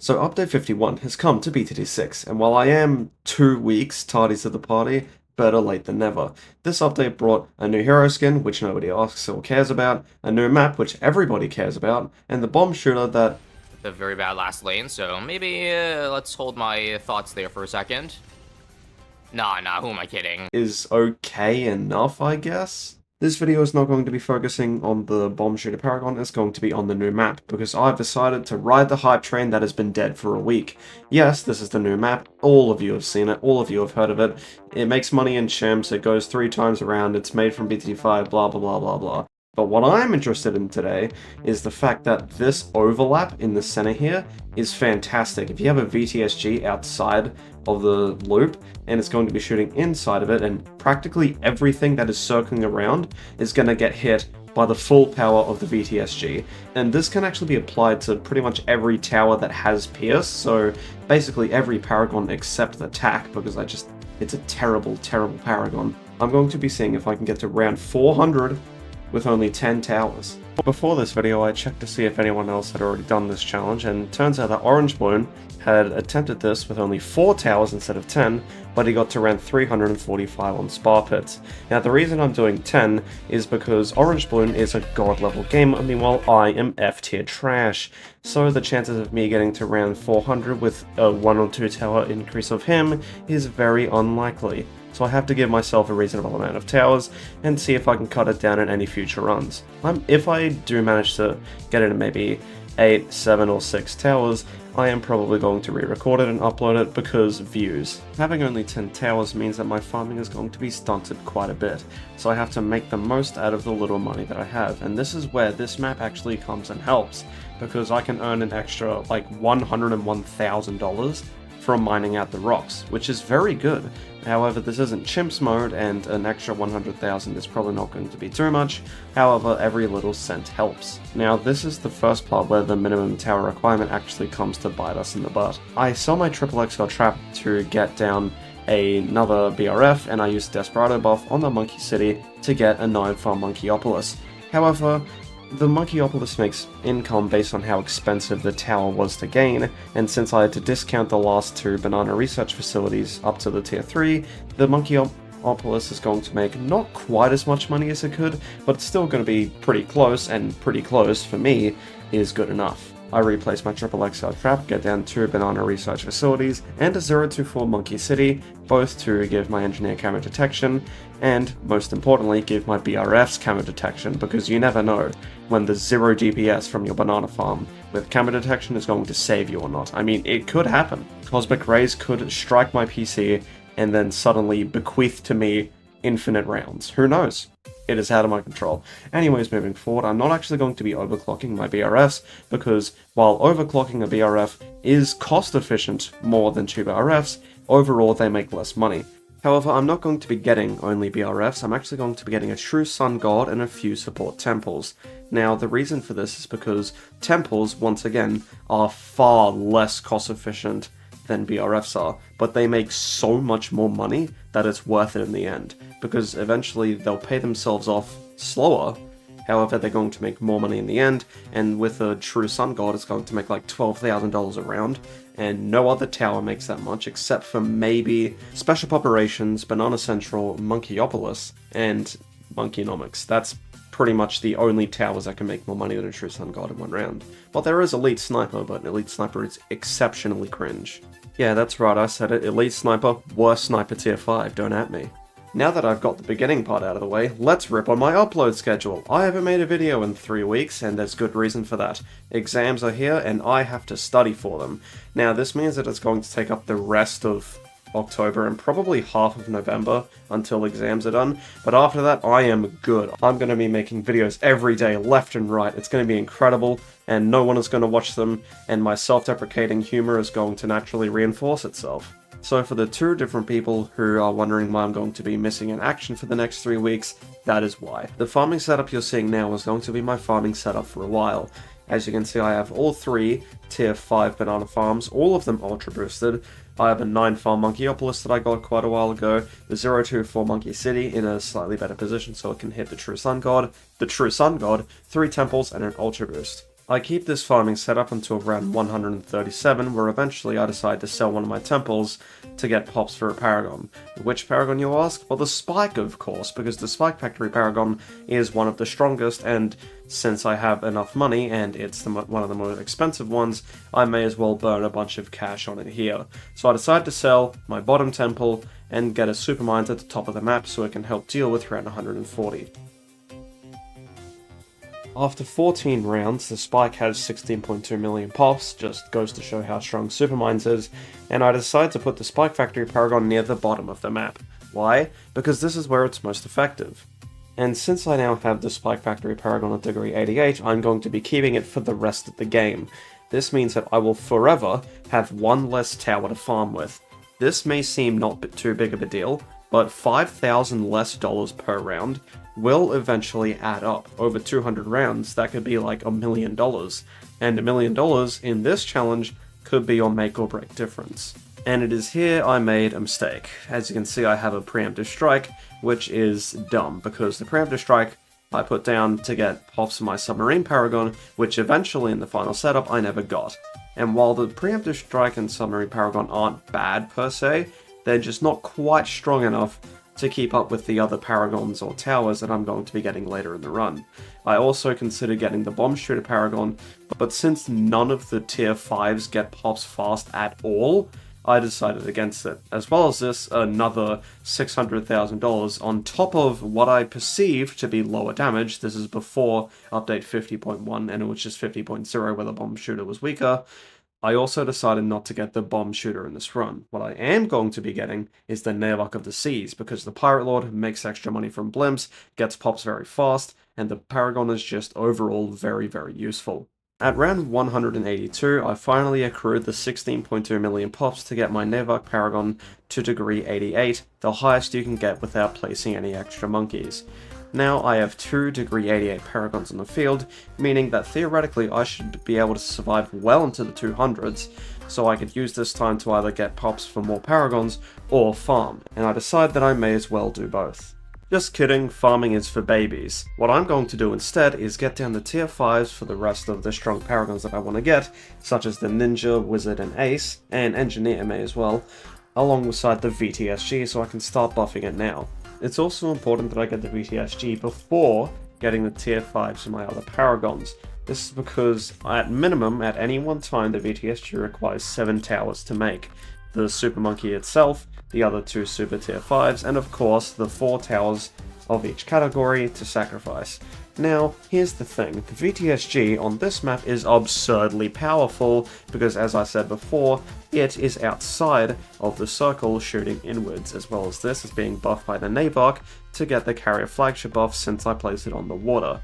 So update 51 has come to BTT6, and while I am 2 weeks tardy to the party, better late than never. This update brought a new hero skin, which nobody asks or cares about, a new map, which everybody cares about, and the bomb shooter that The very bad last lane, so maybe let's hold my thoughts there for a second. Nah, who am I kidding? is okay enough, I guess. This video is not going to be focusing on the bomb shooter paragon, it's going to be on the new map, because I've decided to ride the hype train that has been dead for a week. Yes, this is the new map, all of you have seen it, all of you have heard of it. It makes money in chimps, it goes 3 times around, it's made from BTT5, blah blah blah blah blah. But what I'm interested in today is the fact that this overlap in the center here is fantastic. If you have a VTSG outside of the loop and it's going to be shooting inside of it, and practically everything that is circling around is going to get hit by the full power of the VTSG. And this can actually be applied to pretty much every tower that has Pierce, so basically every paragon except the TAC, because it's a terrible, terrible paragon. I'm going to be seeing if I can get to round 400 with only 10 towers. Before this video, I checked to see if anyone else had already done this challenge, and turns out that Orange Balloon had attempted this with only 4 towers instead of 10, but he got to round 345 on Spar Pits. Now, the reason I'm doing 10 is because Orange Balloon is a god level gamer, meanwhile I am F tier trash. So the chances of me getting to round 400 with a 1 or 2 tower increase of him is very unlikely. So I have to give myself a reasonable amount of towers and see if I can cut it down in any future runs. If I do manage to get it in maybe 8, 7 or 6 towers, I am probably going to re-record it and upload it because views. Having only 10 towers means that my farming is going to be stunted quite a bit, so I have to make the most out of the little money that I have, and this is where this map actually comes and helps, because I can earn an extra like $101,000 from mining out the rocks, which is very good. However, this isn't chimps mode, and an extra 100,000 is probably not going to be too much. However, every little cent helps. Now, this is the first part where the minimum tower requirement actually comes to bite us in the butt. I sell my triple XL trap to get down another BRF, and I use Desperado buff on the Monkey City to get a 9-farm Monkeyopolis. However, the Monkeyopolis makes income based on how expensive the tower was to gain, and since I had to discount the last 2 banana research facilities up to the tier 3, the Monkeyopolis is going to make not quite as much money as it could, but it's still going to be pretty close, and pretty close, for me, is good enough. I replace my triple XL trap, get down 2 banana research facilities, and a 024 Monkey City, both to give my engineer camo detection, and, most importantly, give my BRFs camo detection, because you never know when the 0 DPS from your banana farm with camo detection is going to save you or not. I mean, it could happen. Cosmic Rays could strike my PC and then suddenly bequeath to me infinite rounds. Who knows? It is out of my control. Anyways, moving forward, I'm not actually going to be overclocking my BRFs, because while overclocking a BRF is cost efficient more than 2 BRFs, overall they make less money. However, I'm not going to be getting only BRFs, I'm actually going to be getting a true Sun God and a few support temples. Now, the reason for this is because temples, once again, are far less cost efficient than BRFs are, but they make so much more money that it's worth it in the end, because eventually they'll pay themselves off slower. However, they're going to make more money in the end, and with a true Sun God, it's going to make like $12,000 a round, and no other tower makes that much except for maybe Special Operations, Banana Central, Monkeyopolis, and Monkeyonomics. That's pretty much the only towers that can make more money than a true Sun God in one round. Well, there is Elite Sniper, but Elite Sniper is exceptionally cringe. Yeah, that's right, I said it. Elite Sniper, worst sniper tier 5, don't at me. Now that I've got the beginning part out of the way, let's rip on my upload schedule. I haven't made a video in 3 weeks, and there's good reason for that. Exams are here, and I have to study for them. Now, this means that it's going to take up the rest of October and probably half of November until exams are done, but after that I am good. I'm going to be making videos every day, left and right. It's going to be incredible, and no one is going to watch them, and my self-deprecating humor is going to naturally reinforce itself. So for the 2 different people who are wondering why I'm going to be missing in action for the next 3 weeks, that is why. The farming setup you're seeing now is going to be my farming setup for a while. As you can see, I have all 3 tier 5 banana farms, all of them ultra boosted. I have a 9-farm Monkeyopolis that I got quite a while ago, the 024 Monkey City in a slightly better position so it can hit the true Sun God, 3 temples, and an ultra boost. I keep this farming set up until around 137, where eventually I decide to sell one of my temples to get pops for a paragon. Which paragon, you ask? Well, the Spike, of course, because the Spike Factory paragon is one of the strongest, and since I have enough money and it's one of the most expensive ones, I may as well burn a bunch of cash on it here. So I decide to sell my bottom temple and get a super mines at the top of the map so it can help deal with around 140. After 14 rounds, the Spike has 16.2 million pops, just goes to show how strong Supermines is, and I decide to put the Spike Factory Paragon near the bottom of the map. Why? Because this is where it's most effective. And since I now have the Spike Factory Paragon at degree 88, I'm going to be keeping it for the rest of the game. This means that I will forever have one less tower to farm with. This may seem not too big of a deal, but 5,000 less dollars per round will eventually add up. Over 200 rounds, that could be like $1 million. And $1 million in this challenge could be your make or break difference. And it is here I made a mistake. As you can see, I have a preemptive strike, which is dumb, because the preemptive strike I put down to get pops for my submarine paragon, which eventually in the final setup I never got. And while the preemptive strike and submarine paragon aren't bad per se, they're just not quite strong enough to keep up with the other paragons or towers that I'm going to be getting later in the run. I also considered getting the bomb shooter paragon, but since none of the tier 5s get pops fast at all, I decided against it. As well as this, another $600,000 on top of what I perceive to be lower damage. This is before update 50.1, and it was just 50.0 where the bomb shooter was weaker. I also decided not to get the bomb shooter in this run. What I am going to be getting is the Nairlock of the Seas, because the Pirate Lord makes extra money from blimps, gets pops very fast, and the Paragon is just overall very, very useful. At round 182, I finally accrued the 16.2 million pops to get my Nairlock Paragon to degree 88, the highest you can get without placing any extra monkeys. Now I have 2 degree 88 paragons on the field, meaning that theoretically I should be able to survive well into the 200s, so I could use this time to either get pops for more paragons or farm, and I decide that I may as well do both. Just kidding, farming is for babies. What I'm going to do instead is get down the tier 5s for the rest of the strong paragons that I want to get, such as the Ninja, Wizard, and Ace, and Engineer may as well, alongside the VTSG so I can start buffing it now. It's also important that I get the VTSG before getting the tier 5s for my other paragons. This is because, at minimum, at any one time, the VTSG requires 7 towers to make. The Super Monkey itself, the other 2 Super Tier 5s, and of course, the 4 towers of each category to sacrifice. Now, here's the thing, the VTSG on this map is absurdly powerful, because as I said before, it is outside of the circle shooting inwards, as well as this is being buffed by the Navark to get the carrier flagship buff since I placed it on the water.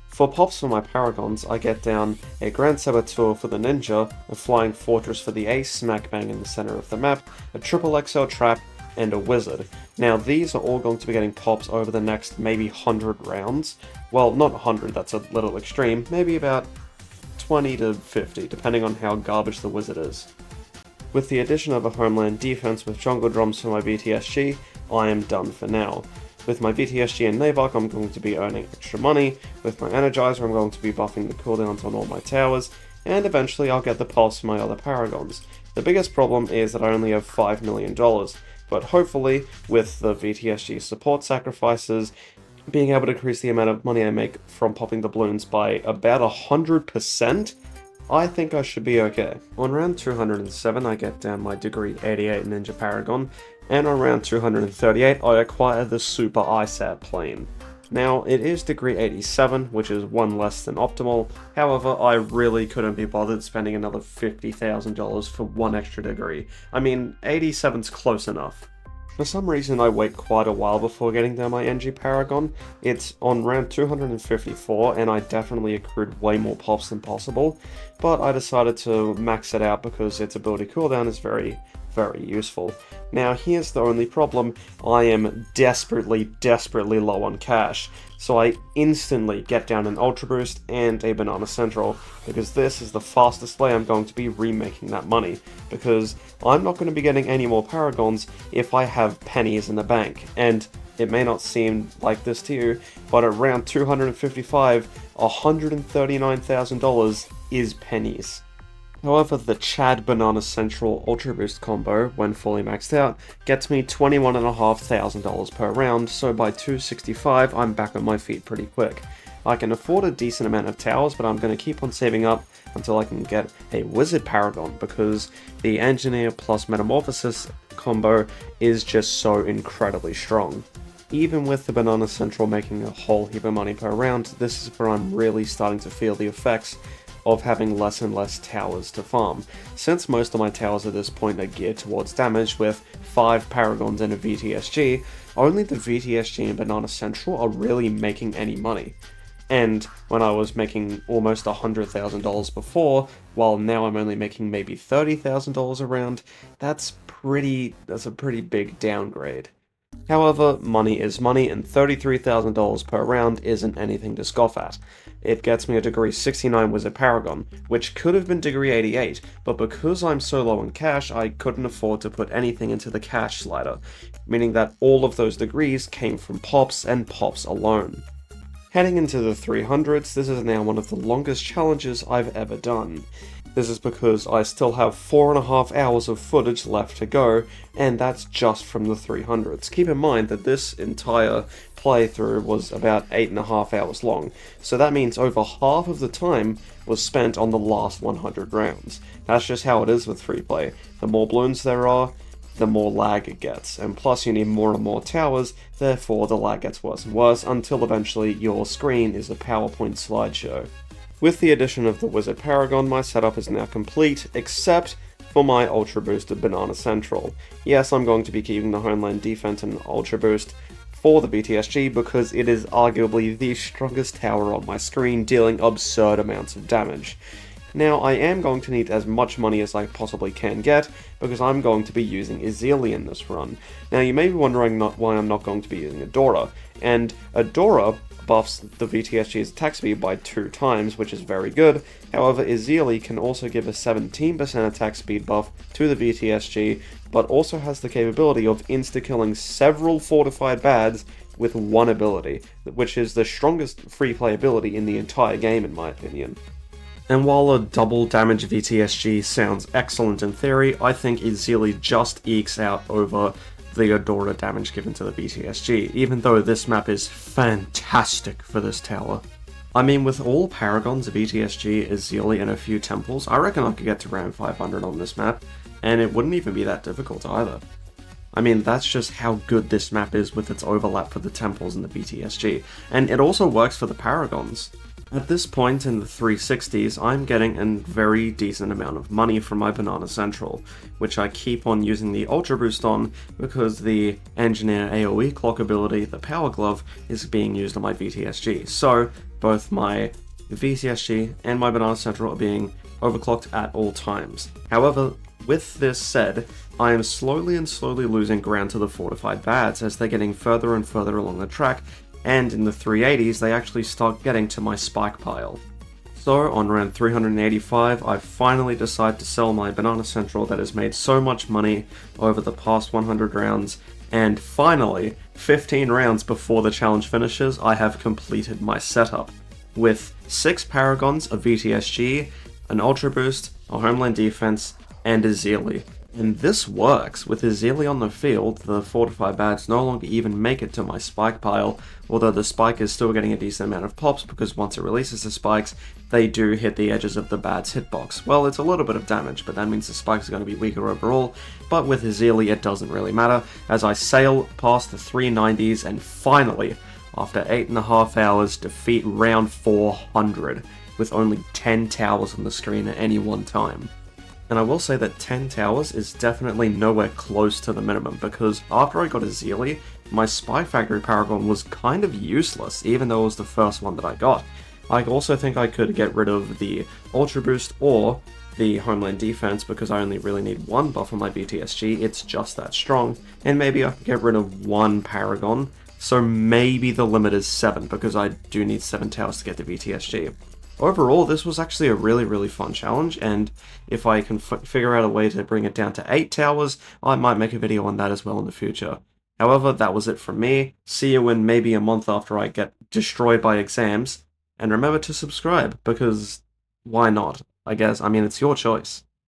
For pops for my paragons, I get down a Grand Saboteur for the Ninja, a Flying Fortress for the Ace smack bang in the center of the map, a Triple XL Trap, and a Wizard. Now these are all going to be getting pops over the next maybe 100 rounds. Well, not 100, that's a little extreme, maybe about 20 to 50, depending on how garbage the Wizard is. With the addition of a Homeland Defense with Jungle Drums for my VTSG, I am done for now. With my VTSG and Navark, I'm going to be earning extra money. With my Energizer, I'm going to be buffing the cooldowns on all my towers, and eventually I'll get the pulse for my other paragons. The biggest problem is that I only have $5 million, but hopefully, with the VTSG support sacrifices, being able to increase the amount of money I make from popping the balloons by about 100%, I think I should be okay. On round 207, I get down my degree 88 Ninja Paragon, and on round 238, I acquire the Super ISAT plane. Now, it is degree 87, which is 1 less than optimal, however, I really couldn't be bothered spending another $50,000 for 1 extra degree. I mean, 87's close enough. For some reason, I wait quite a while before getting down my NG Paragon. It's on round 254, and I definitely accrued way more pops than possible, but I decided to max it out because its ability cooldown is very very useful. Now here's the only problem, I am desperately low on cash, so I instantly get down an Ultra Boost and a Banana Central, because this is the fastest way I'm going to be remaking that money, because I'm not going to be getting any more Paragons if I have pennies in the bank, and it may not seem like this to you, but at round 255, $139,000 is pennies. However, the Chad Banana Central Ultra Boost combo, when fully maxed out, gets me $21,500 per round, so by 265 I'm back on my feet pretty quick. I can afford a decent amount of towers, but I'm going to keep on saving up until I can get a Wizard Paragon, because the Engineer plus Metamorphosis combo is just so incredibly strong. Even with the Banana Central making a whole heap of money per round, this is where I'm really starting to feel the effects of having less and less towers to farm. Since most of my towers at this point are geared towards damage with 5 Paragons and a VTSG, only the VTSG and Banana Central are really making any money. And when I was making almost $100,000 before, while now I'm only making maybe $30,000 a round, that's a pretty big downgrade. However, money is money, and $33,000 per round isn't anything to scoff at. It gets me a degree 69 Wizard Paragon, which could have been degree 88, but because I'm so low in cash, I couldn't afford to put anything into the cash slider, meaning that all of those degrees came from pops and pops alone. Heading into the 300s, this is now one of the longest challenges I've ever done. This is because I still have 4.5 hours of footage left to go, and that's just from the 300s. Keep in mind that this entire playthrough was about 8.5 hours long, so that means over half of the time was spent on the last 100 rounds. That's just how it is with free play. The more balloons there are, the more lag it gets, and plus you need more and more towers, therefore the lag gets worse and worse until eventually your screen is a PowerPoint slideshow. With the addition of the Wizard Paragon, my setup is now complete, except for my Ultra Boosted Banana Central. Yes, I'm going to be keeping the Homeland Defense and Ultra Boost for the VTSG because it is arguably the strongest tower on my screen, dealing absurd amounts of damage. Now, I am going to need as much money as I possibly can get, because I'm going to be using Ezeli in this run. Now, you may be wondering why I'm not going to be using Adora, and Adora buffs the VTSG's attack speed by 2 times, which is very good. However, Ezeli can also give a 17% attack speed buff to the VTSG, but also has the capability of insta-killing several fortified bads with one ability, which is the strongest free play ability in the entire game in my opinion. And while a double damage VTSG sounds excellent in theory, I think Ezeli just ekes out over the Adora damage given to the VTSG, even though this map is fantastic for this tower. I mean, with all Paragons, VTSG, Ezeli, and a few temples, I reckon I could get to round 500 on this map, and it wouldn't even be that difficult either. I mean, that's just how good this map is with its overlap for the temples and the VTSG, and it also works for the Paragons. At this point in the 360s, I'm getting a very decent amount of money from my Banana Central, which I keep on using the Ultra Boost on because the Engineer AoE clock ability, the Power Glove, is being used on my VTSG. So, both my VTSG and my Banana Central are being overclocked at all times. However, with this said, I am slowly losing ground to the fortified bads as they're getting further and further along the track, and in the 380s they actually start getting to my spike pile. So on round 385 I finally decide to sell my Banana Central that has made so much money over the past 100 rounds, and finally, 15 rounds before the challenge finishes, I have completed my setup. With 6 Paragons, a VTSG, an Ultra Boost, a Homeland Defense, and Ezeli. And this works. With Ezeli on the field, the fortified bads no longer even make it to my spike pile, although the spike is still getting a decent amount of pops because once it releases the spikes, they do hit the edges of the bad's hitbox. Well, it's a little bit of damage, but that means the spikes are going to be weaker overall, but with Ezeli it doesn't really matter, as I sail past the 390s and finally, after 8.5 hours, defeat round 400, with only 10 towers on the screen at any one time. And I will say that 10 towers is definitely nowhere close to the minimum, because after I got Ezeli, my Spy Factory Paragon was kind of useless, even though it was the first one that I got. I also think I could get rid of the Ultra Boost or the Homeland defense because I only really need one buff on my VTSG, it's just that strong, and maybe I can get rid of one paragon, so maybe the limit is 7 because I do need 7 towers to get the VTSG. Overall, this was actually a really fun challenge, and if I can figure out a way to bring it down to 8 towers, I might make a video on that as well in the future. However, that was it from me. See you in maybe a month after I get destroyed by exams, and remember to subscribe, because why not? I guess, I mean, it's your choice.